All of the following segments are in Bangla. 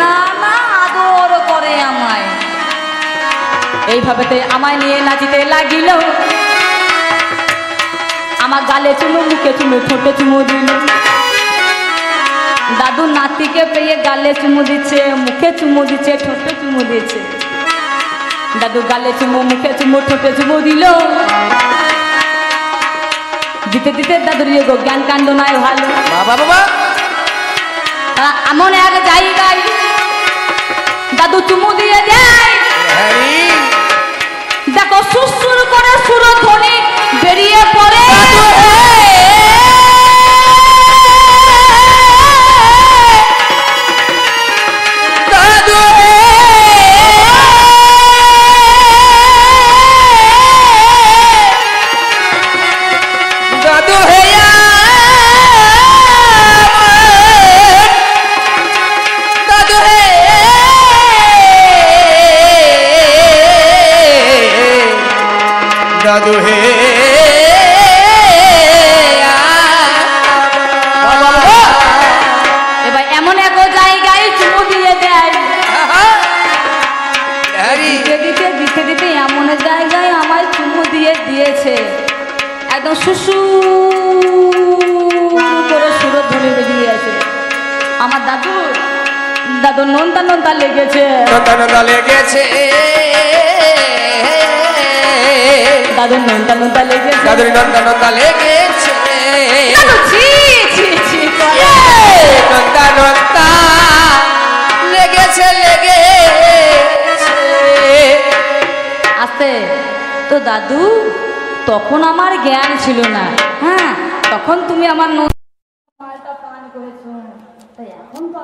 না না আদর করে আমায়। এইভাবে আমায় নিয়ে নাচিতে লাগিল, আমার গালে চুমু, মুখে চুমু, ঠোঁটে চুমু দিল। দাদু নাতিকে পেয়ে গালে চুমু দিচ্ছে, মুখে চুমু দিচ্ছে, ঠোঁটে চুমু দিচ্ছে। দাদু গালে চুমু, মুখে চুমু, ঠোঁটে চুমু দিল। দিতে দিতে দাদুর জ্ঞান কাণ্ড নয় ভালো। তারা এমন এক জায়গায় দাদু চুমু দিয়ে দেয়, দেখো সুর করে সুরধ্বনি বেরিয়ে পড়ে। দাদু হে এবার এমন এক জায়গায় চুমু দিয়ে দেয়, দিতে দিতে দিতে দিতে এমন জায়গায় আমায় চুমু দিয়ে দিয়েছে, একদম সুসু করে সুরধ্বনি বেরিয়ে আছে। আমার দাদু দাদু নন্দা নন্দা লেগেছে, নন্দা লেগেছে, দাদুর নন্দা নন্দা লেগেছে, দাদুর নন্দা নন্দা লেগেছে, নন্দা নন্দা লেগেছে লেগেছে। আস্তে তো দাদু, তখন আমার জ্ঞান ছিল না, হ্যাঁ তখন তুমি আমার মালটা পান করেছো, তাই এখন তো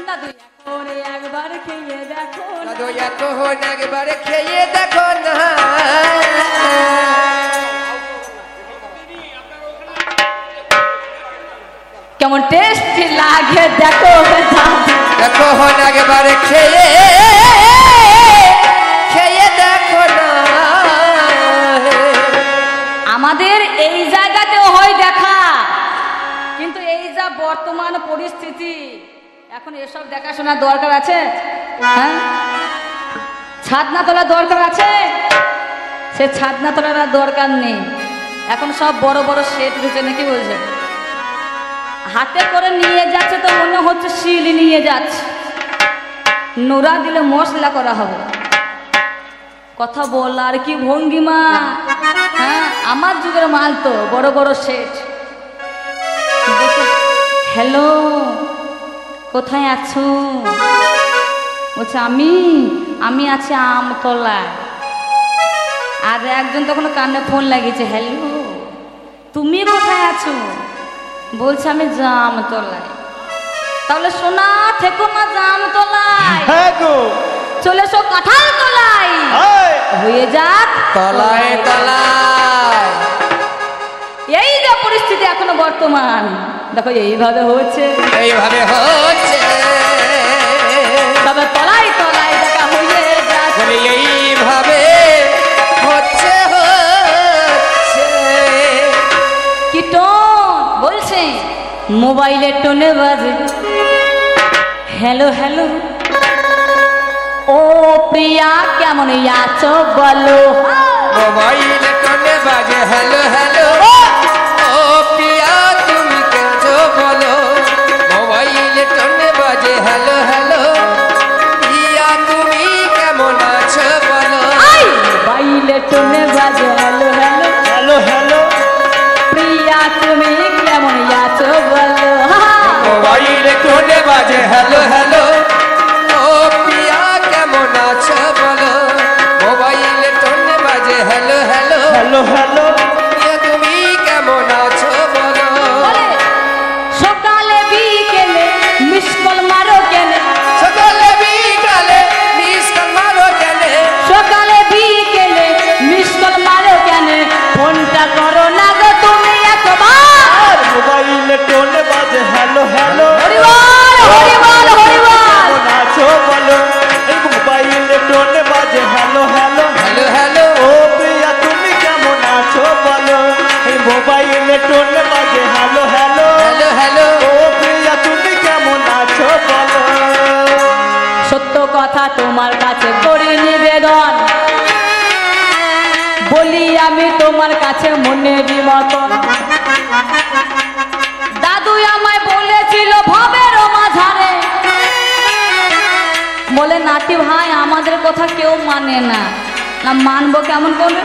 দাদু এখন একবার খেয়ে দেখো, দাদু এখন একবার খেয়ে দেখো না, কেমন টেস্টি লাগে দেখো, দেখো একবার খেয়ে খেয়ে দেখো না। আমাদের এই জায়গাতেও হয় দেখা, কিন্তু এই যা বর্তমান পরিস্থিতি, এখন এসব দেখাশোনার দরকার আছে? হ্যাঁ, ছাদ না তোলার দরকার আছে? সে ছাদ না তোলার আর দরকার নেই, এখন সব বড় বড় সেট উঠেছে, নাকি বলছে? হাতে করে নিয়ে যাচ্ছে তো মনে হচ্ছে শিল নিয়ে যাচ্ছে, নোড়া দিলে মশলা করা হবে। কথা বলার কি ভঙ্গিমা, হ্যাঁ আমার যুগের মাল তো, বড় বড় সেট। হ্যালো, কোথায় আছো? বলছে আমি আছি আমতলায়। আর একজন তখন কানে ফোন লাগিয়েছে, হ্যালো তুমি কোথায় আছো? বলছে আমি জামতলায়। তাহলে সোনা থেকো না জামতলায়, চলে এসো কাঁঠাল তলায়, হয়ে যাক তলায় তলায়। এই যে পরিস্থিতি এখনো বর্তমান, দেখো এইভাবে হচ্ছে, এইভাবে হচ্ছে, তবে তলায় তলায় দেখা হয়ে যাচ্ছে, এইভাবে হচ্ছে হচ্ছে। কি টোন বলছে, মোবাইলের টোনে বাজে, হ্যালো হ্যালো ও প্রিয়া কেমন আছো বলো, মোবাইলে টোনে বাজে হ্যালো হ্যালো, ও প্রিয়া তুমি কেছো বলো। মোবাইলে টোনে বাজে হ্যালো হ্যালো, প্রিয়া তুমি কেমন আছো বলো। মোবাইলে টোনে বাজে হ্যালো হ্যালো, হ্যালো হ্যালো প্রিয়া তুমি কেমন আছো বলো। মোবাইলে টোনে বাজে হ্যালো হ্যালো, ও প্রিয়া কেমন আছো বলো। মোবাইলে টোনে বাজে হ্যালো হ্যালো, হ্যালো হ্যালো তুমি কেমন আছো বলো। সকালে বিকেলে মিস কল মারো কেন, সকালে বিকালে মিস কল মারো কেন, সকালে বিকেলে মিস কল মারো কেন, ফোনটা করো না গো তুমি একবার। মোবাইলে টোনে বাজে হ্যালো হ্যালো, হরিবল হরিবল হরিবল। কাছে করি নিবেদন, বলি আমি তোমার কাছে মনেরই মতন। দাদু আমায় বলেছিল ভবের মাঝারে, বলে নাতি ভাই আমাদের কথা কেউ মানে না, না মানবো কেমন বলে?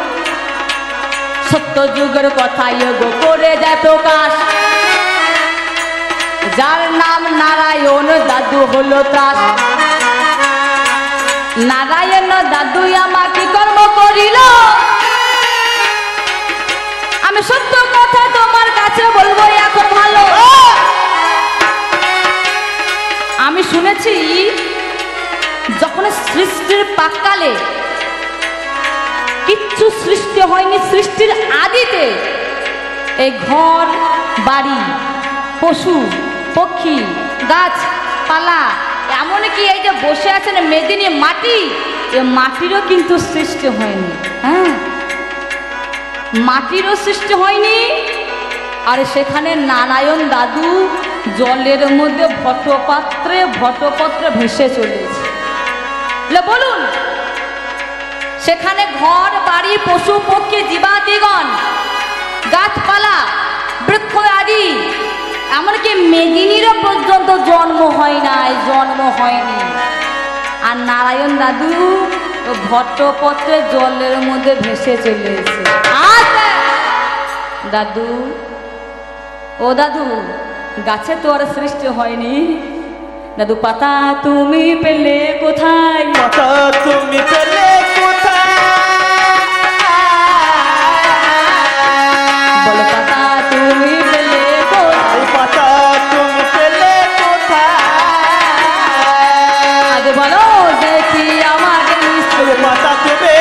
সত্য যুগের কথা গো করে যায় প্রকাশ, যার নাম নারায়ণ দাদু হলো ত্রাস। নারায়ণ দাদু আমাকে কর্ম করিল, আমি সত্য কথা তোমার কাছে বলবো এখন ভালো। আমি শুনেছি যখন সৃষ্টির পাককালে কিচ্ছু সৃষ্টি হয়নি, সৃষ্টির আদিতে এই ঘর বাড়ি পশু পক্ষী গাছপালা এমনকি এই যে বসে আছেন মেদিনী মাটি, এ মাটিরও কিন্তু সৃষ্টি হয়নি। হ্যাঁ, মাটিরও সৃষ্টি হয়নি। আর সেখানে নারায়ণ দাদু জলের মধ্যে ভট্টপত্রে ভেসে চলেছে। বলুন, সেখানে ঘর বাড়ি পশু পক্ষী জীবাদিগণ গাছপালা বৃক্ষ আদি এমনকি মেদিনীরও পর্যন্ত জন্ম হয় নাই, জন্ম হয়নি। আর নারায়ণ দাদু ভট্টপত্রে জলের মধ্যে ভেসে চলেছে। দাদু, ও দাদু, গাছে তো আর সৃষ্টি হয়নি। দাদু পাতা তুমি পেলে কোথায়? পাতা তুমি পেলে কোথায়? বলো পাতা তুমি পেলে কোথায়? পাতা তুমি পেলে কোথায়? আগে বলো দেখি আমাকে নিশ্চয়। পাতা তুমি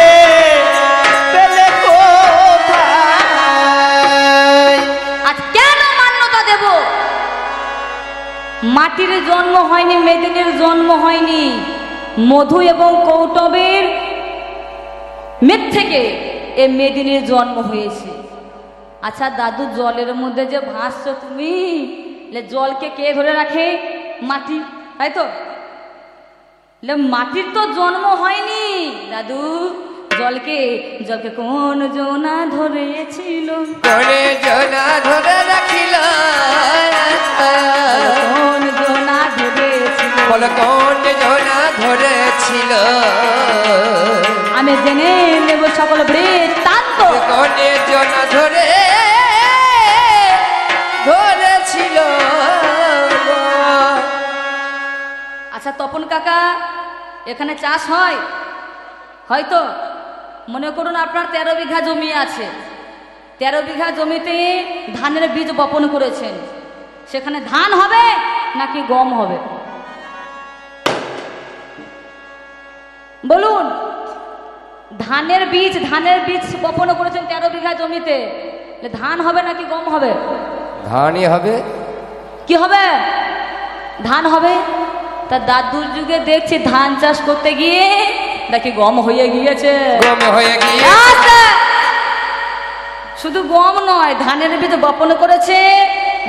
পেলে কোথায়? আজ কেন মান্যতা দেব? মাটির জন্ম হয়নি, মেদিনীর জন্ম হয়নি, মধু এবং কৌটবের মেঘ থেকে এ মেদিনীর জন্ম হয়েছে। আচ্ছা দাদু, জলের মধ্যে যে ভাসছো তুমি, জলকে কে ধরে রাখে? মাটি, তাই তো? মাটির তো জন্ম হয়নি দাদু, জলকে কোন জোনা ধরেছিল? করে জনা ধরে রাখিল, কোন জোনা ধরেছিল? বল কোন জনা ধরেছিল? আমি জেনে নেব সকল বৃত্তান্ত। কোন জনা ধরেছিল? আচ্ছা তপন কাকা, এখানে চাষ হয়? হয়তো মনে করুন আপনার 13 বিঘা জমি আছে, 13 বিঘা জমিতে ধানের বীজ বপন করেছেন, সেখানে ধান হবে নাকি গম হবে? বলুন, ধানের বীজ বপন করেছেন 13 বিঘা জমিতে, ধান হবে নাকি গম হবে? ধানই হবে। কি হবে? ধান হবে। তা দাদুর যুগে দেখছি ধান চাষ করতে গিয়ে নাকি গম হয়ে গিয়েছে। গম হয়ে গিয়ে শুধু গম নয়, ধানের বীজ বপন করেছে,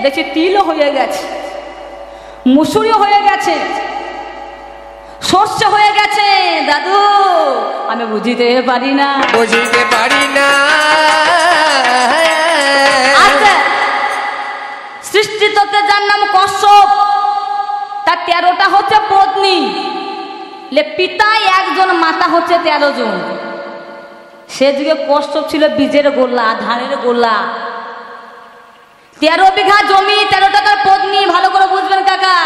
দেখছি তিলও হয়ে গেছে, মুসুরিও হয়ে গেছে, সর্ষে হয়ে গেছে। দাদু আমি বুঝিতে পারি না, বুঝিতে পারি না। আচ্ছা, সৃষ্টিতত্ত্বে যার নাম কশ্যপ, তার 13টা হচ্ছে পত্নী, পিতা একজন, মাতা হচ্ছে 13 জন। সে যুগে কশ্যপ ছিল বীজের গোল্লা, ধানের গোল্লা। 13 বিঘা জমি, 13টা তার পত্নী, ভালো করে বুঝবেন কাকা।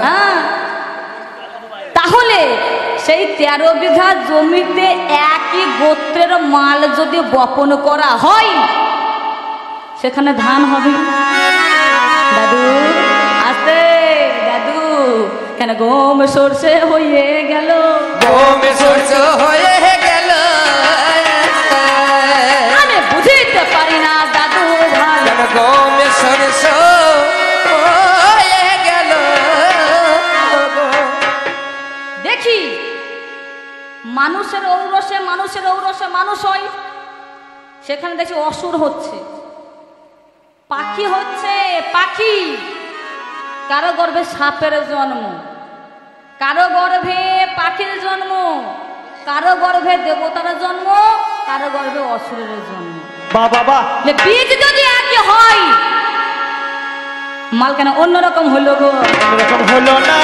হ্যাঁ, তাহলে সেই 13 বিঘা জমিতে একই গোত্রের মাল যদি বপন করা হয়, সেখানে ধান হবে। দাদু আসতে, দাদু কেন গম সর্ষে হয়ে গেল? গম সর্ষে হয়ে গেল, আমি বুঝিতে পারি না দাদু ভাই। কেন গম সর্ষে হয়ে গেল? দেখি মানুষের ঔরসে মানুষ হয়, সেখানে দেখি অসুর হচ্ছে, পাখি হচ্ছে, পাখি কারো গর্ভে সাপের জন্ম, কারো গর্ভে পাখির জন্ম, কারো গর্ভে দেবতার জন্ম, কারো গর্ভে অসুরের জন্ম। বাবা বাবা, বীজ যদি একই হয়, মাল কেন অন্যরকম হলো গো? এরকম হলো না।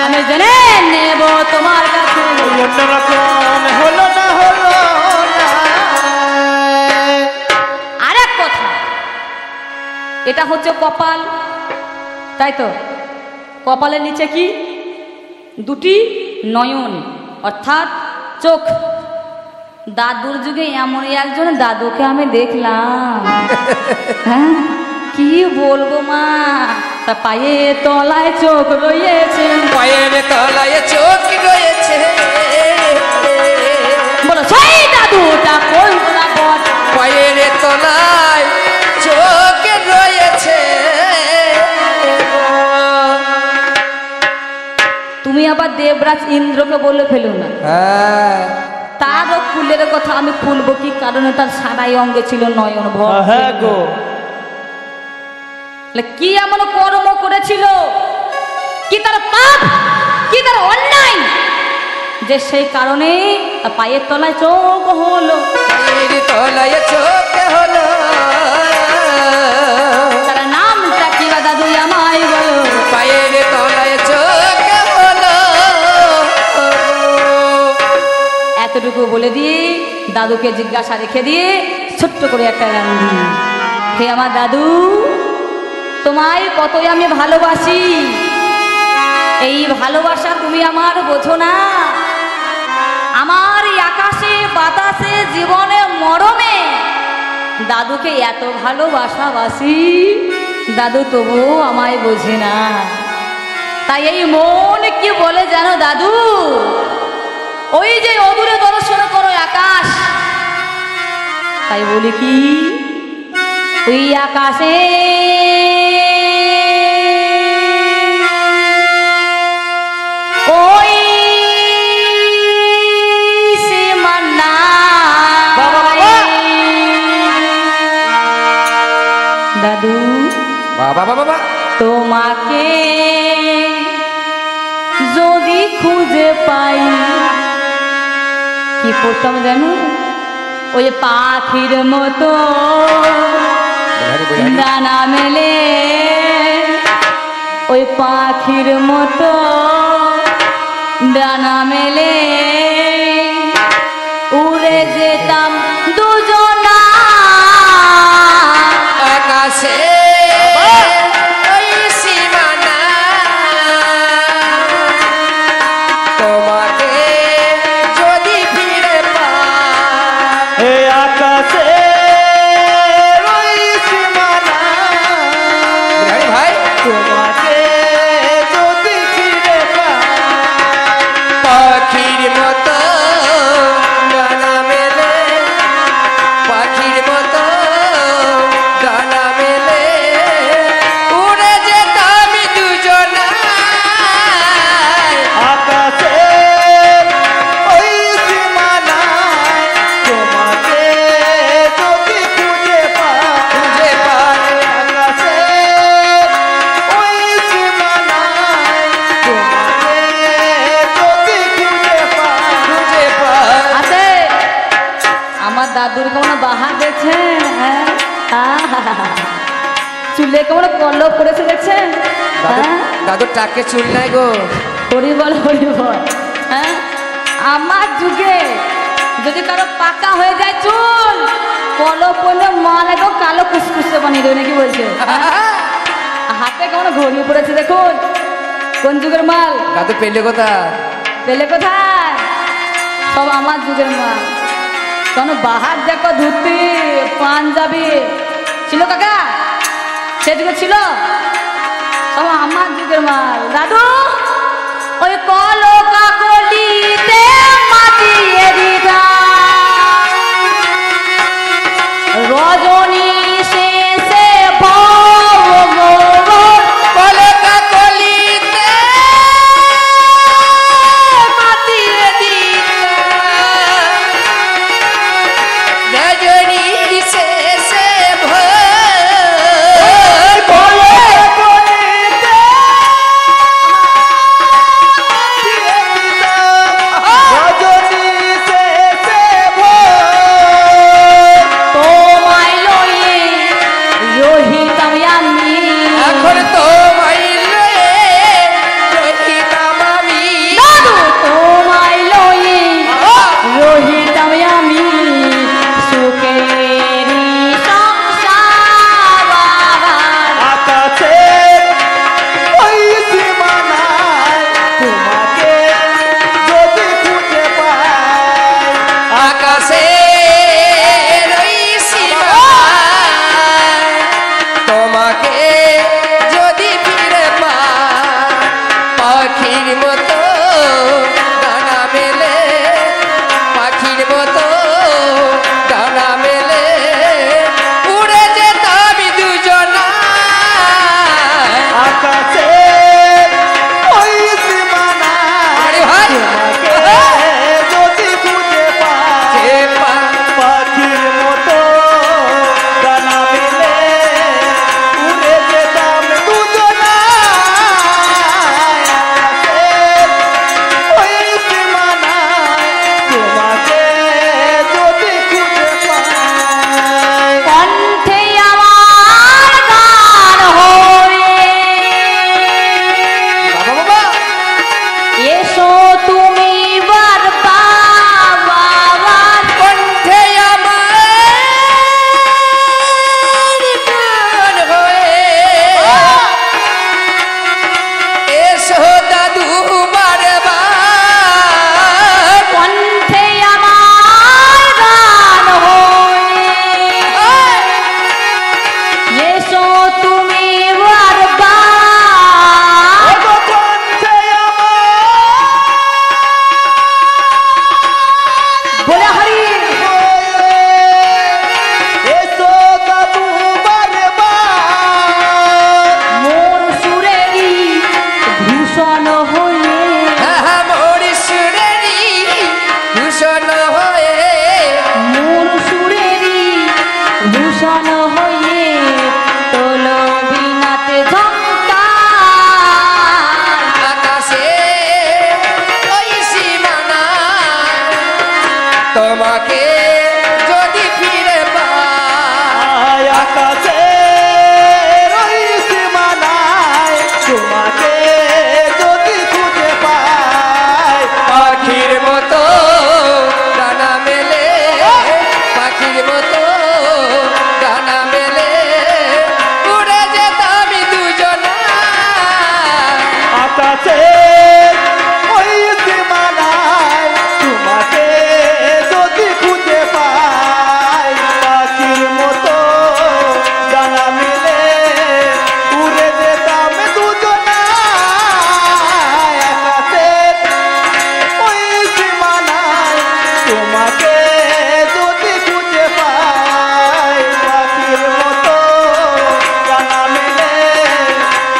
আমি জেনে নেব তোমার কাছে। অন্যরকম হলো না, হলো না। আরেক কথা, এটা হচ্ছে কপাল, তাই তো? কপালের নিচে কি? দুটি নয়ন, অর্থাৎ চোখ। দাদুর যুগে এমনই একজন দাদুকে আমি দেখলাম, হ্যাঁ কি বলবো মা, তা পায়ে তলায় চোখ রয়েছে, পায়ের তলায় চোখ রয়েছে। বলো সেই দাদুটা কোন বরাবর? পায়ের তলায় চোখ রয়েছে। তুমি আবার দেবরাজ ইন্দ্রকে বলে ফেলো না। হ্যাঁ, তারও ফুলের কথা আমি খুলবো কি কারণে? তার সারাই অঙ্গে ছিল নয়ন ভর। হ্যাঁ গো, কি এমন কর্ম করেছিল, কি তার পাপ, কি তার অন্যায়, যে সেই কারণে পায়ের তলায় চোখ হলো? পায়ের তলায় চোখ হলো। তার নামটা কি বা দাদু আমায় বলো? পায়ের তলায় চোখ হলো। এতটুকু বলে দিয়ে দাদুকে জিজ্ঞাসা রেখে দিয়ে ছোট্ট করে একটা গান দিই। হে আমার দাদু, তোমায় কতই আমি ভালোবাসি, এই ভালোবাসা তুমি আমার বোঝো না। আমার এই আকাশে বাতাসে জীবনে মরমে দাদুকে এত ভালোবাসাবাসি, দাদু তবুও আমায় বোঝে না। তাই এই মন কি বলে জানো দাদু? ওই যে অদূরে দর্শন করো আকাশ, তাই বলি কি ওই আকাশে ওই সীমানা দাদু বাবা বাবা বাবা, তোমাকে যদি খুঁজে পাই, কি করতাম জানো? ওই পাখির মতো ডানা মেলে, ওই পাখির মতো ডানা মেলে উড়ে যেতাম দুজনা আকাশে ওই সীমানা। তোমাকে যদি ফিরে পাই, এ আকাশে ওই সীমানা, বিহারি ভাই, তোমাকে যদি ফিরে পাই, পাখির মতো ডানা মেলে, পাখির মতো ডানা মেলে উড়ে যেতাম দুজনায়। আকাশে ওই সীমানায়, তোমাকে যদি খুঁজে পাই, খুঁজে পাই, আকাশে ওই সীমানায়, তোমাকে যদি খুঁজে পাই। খুঁজে পাই। আছে আমার দাদুর কেমন বাহার দেখছেন, হ্যাঁ? আহা! চুলে কেমন কল্লব করেছে দেখছেন, হ্যাঁ? দাদুর টাকে চুল নাই গো। হরিবল হরিবল, হ্যাঁ? আমার যুগে যদি কারো পাকা হয়ে যায় চুল, কলব করলে মাল একদম কালো কুসকুসে বানিয়ে দেবে নাকি বলছে, হ্যাঁ? হাতে কেমন ঘড়ি পড়েছে দেখুন, কোন যুগের মাল? দাদু পেলে কোথা? পেলে কোথায়? সব আমার যুগের মাল। কেন বাহার দেখো, ধুতি পাঞ্জাবি ছিল কাকা, সে যুগে ছিল, সব আমার যুগের মাল। দাদু ওই কলো কাকলিতে মাতিয়ে দিতা রজনী শেষে ভগবান বলে কাকলিতে মাতিয়ে দিতা রজনী শেষে ভোর। বলে বলিতে তোমাকে যদি ফিরে পাই আকাশে ওই সীমানায় তোমাকে যদি খুঁজে পাই পাখির মতো ডানা মেলে পাখির মতো ডানা মেলে উড়ে যেতাম দুজনা আকাশে ওই সীমানায় তোমাকে যদি খুঁজে পাই পাখির মতো ডানা মেলে উড়ে যেতাম দুজনা আকাশে ওই সীমানায় তোমাকে যদি খুঁজে পাই পাখির মতো ডানা মেলে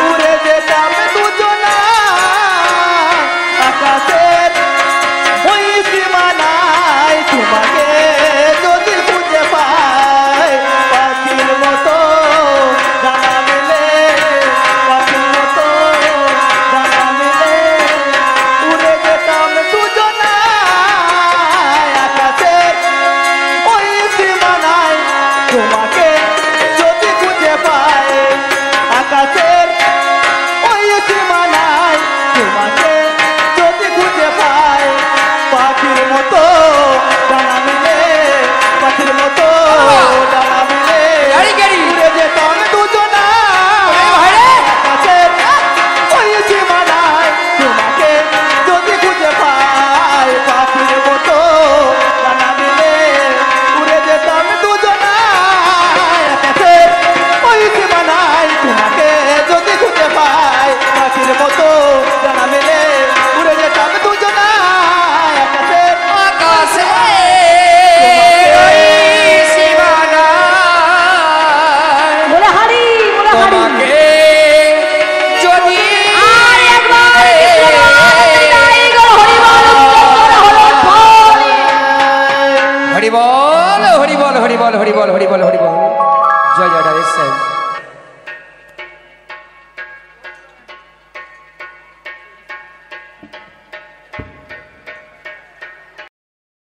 উড়ে যেতাম দুজনা আকাশের ওই সীমানায় তোমাকে যদি খুঁজে পাই পাখির মতো ডানা মেলে পাখির মতো ডানা মেলে উড়ে যেতাম দুজনা আকাশের ওই সীমানায় তোমাকে যদি খুঁজে পাই আকাশের ওই সীমানায় তোমাকে যদি খুঁজে পাই পাখির মতো ডানা মিলে পাখির মতো ডানা মিলে গাড়ি, গাড়ি। উড়ে যেতাম দুজনা ভাইরে। আকাশের ওই সীমানায় তোমাকে যদি খুঁজে পাই পাখির মতো ডানা মিলে উড়ে যেতাম দুজনা আকাশের ওই সীমানায় তোমাকে যদি খুঁজে পাই পাখির মতো ডানা মেলে উড়ে যেতাম দুজনা আকাশের আকাশে ওই সীমানায় বলে হারি বলে হারি তোমাকে যদি আর একবার বিদায় গো হরিবল উচ্চতর হলো ধ্বনি। হরি বল হরি বল হরি বল হরি বল হরি বল হরি বল জয় জয় ডাইরেকশন